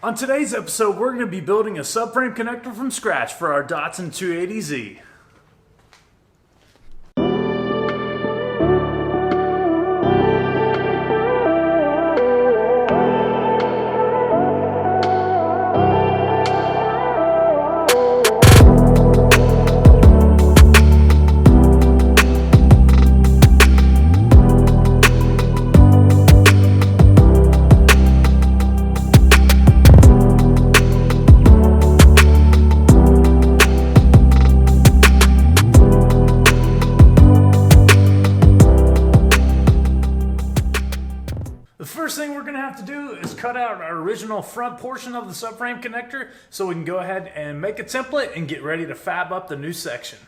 On today's episode, we're going to be building a subframe connector from scratch for our Datsun 280z. The first thing we're going to have to do is cut out our original front portion of the subframe connector so we can go ahead and make a template and get ready to fab up the new section.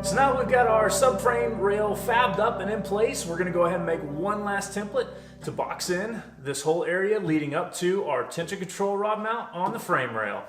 So now we've got our subframe rail fabbed up and in place. We're going to go ahead and make one last template to box in this whole area leading up to our tension control rod mount on the frame rail.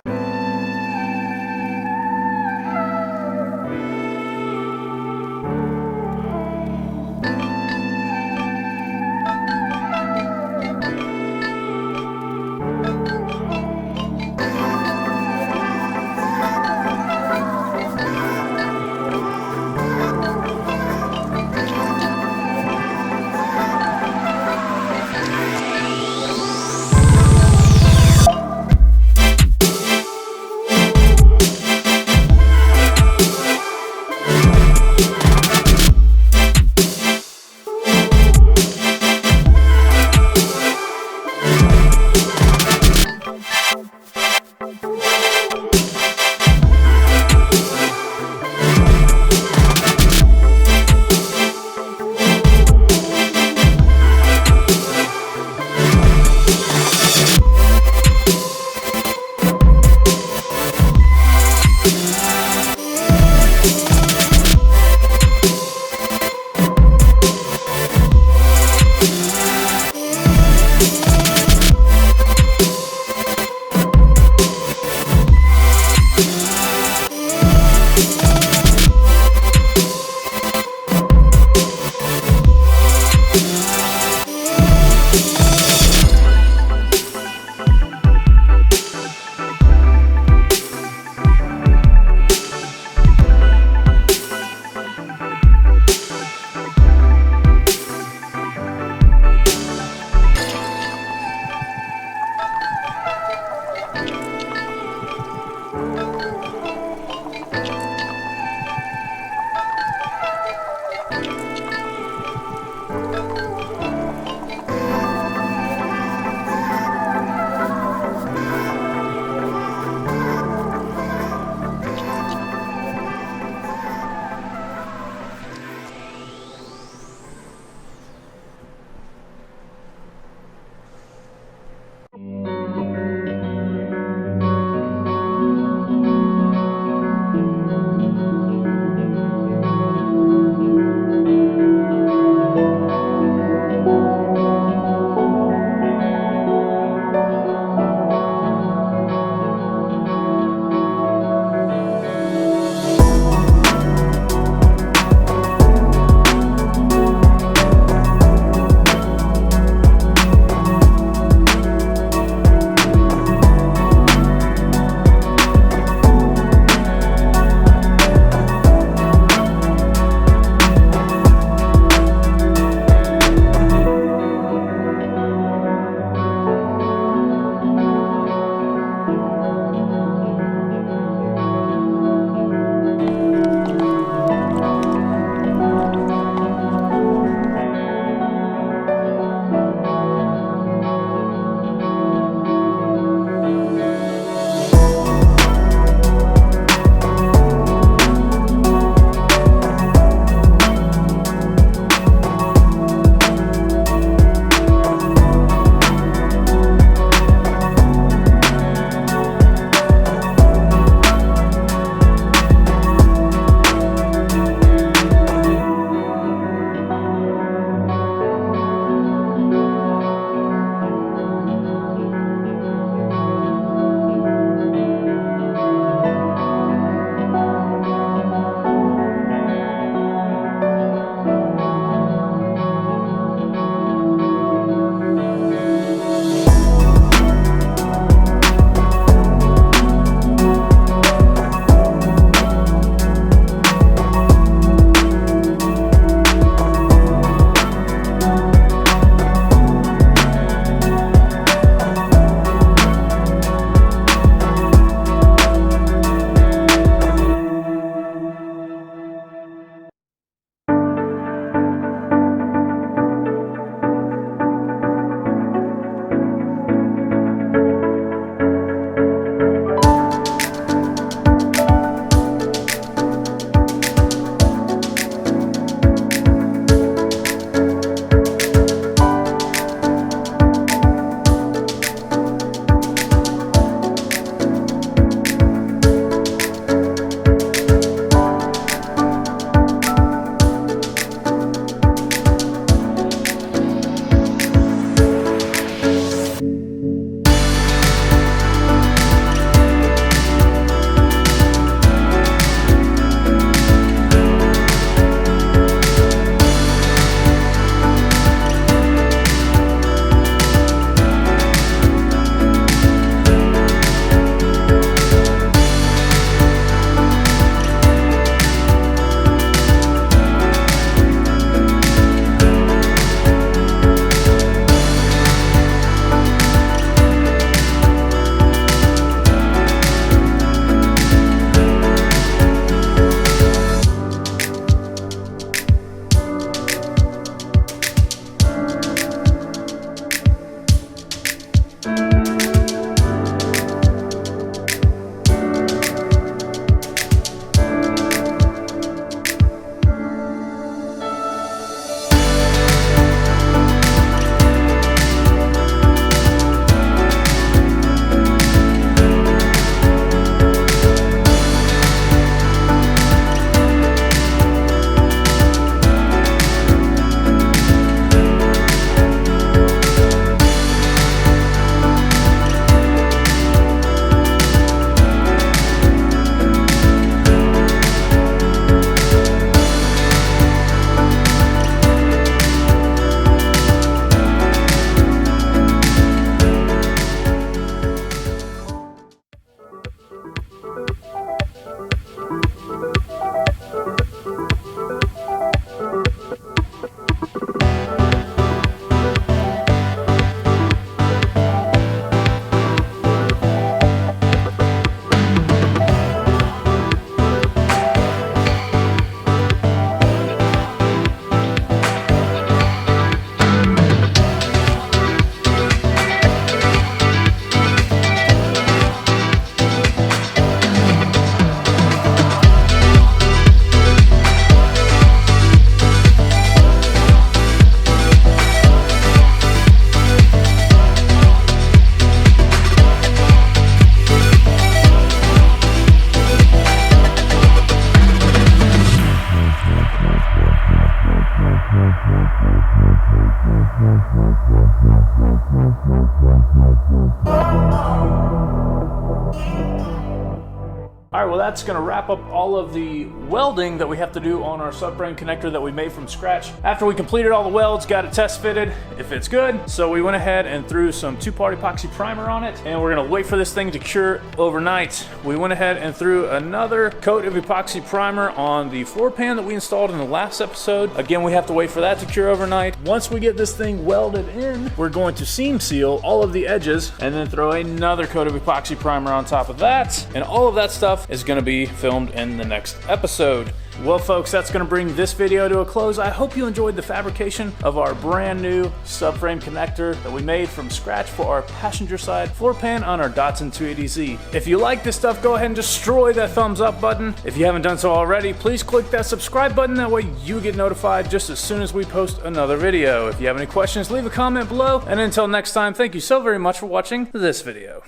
All right, well, that's gonna wrap up all of the welding that we have to do on our subframe connector that we made from scratch. After we completed all the welds, got it test fitted, if it's good. So we went ahead and threw some 2-part epoxy primer on it, and we're gonna wait for this thing to cure overnight. We went ahead and threw another coat of epoxy primer on the floor pan that we installed in the last episode. Again, we have to wait for that to cure overnight. Once we get this thing welded in, we're going to seam seal all of the edges and then throw another coat of epoxy primer on top of that. And all of that stuff is going to be filmed in the next episode. Well, folks, that's going to bring this video to a close. I hope you enjoyed the fabrication of our brand new subframe connector that we made from scratch for our passenger side floor pan on our Datsun 280z. If you like this stuff, go ahead and destroy that thumbs up button. If you haven't done so already, please click that subscribe button. That way you get notified just as soon as we post another video. If you have any questions, leave a comment below. And until next time, thank you so very much for watching this video.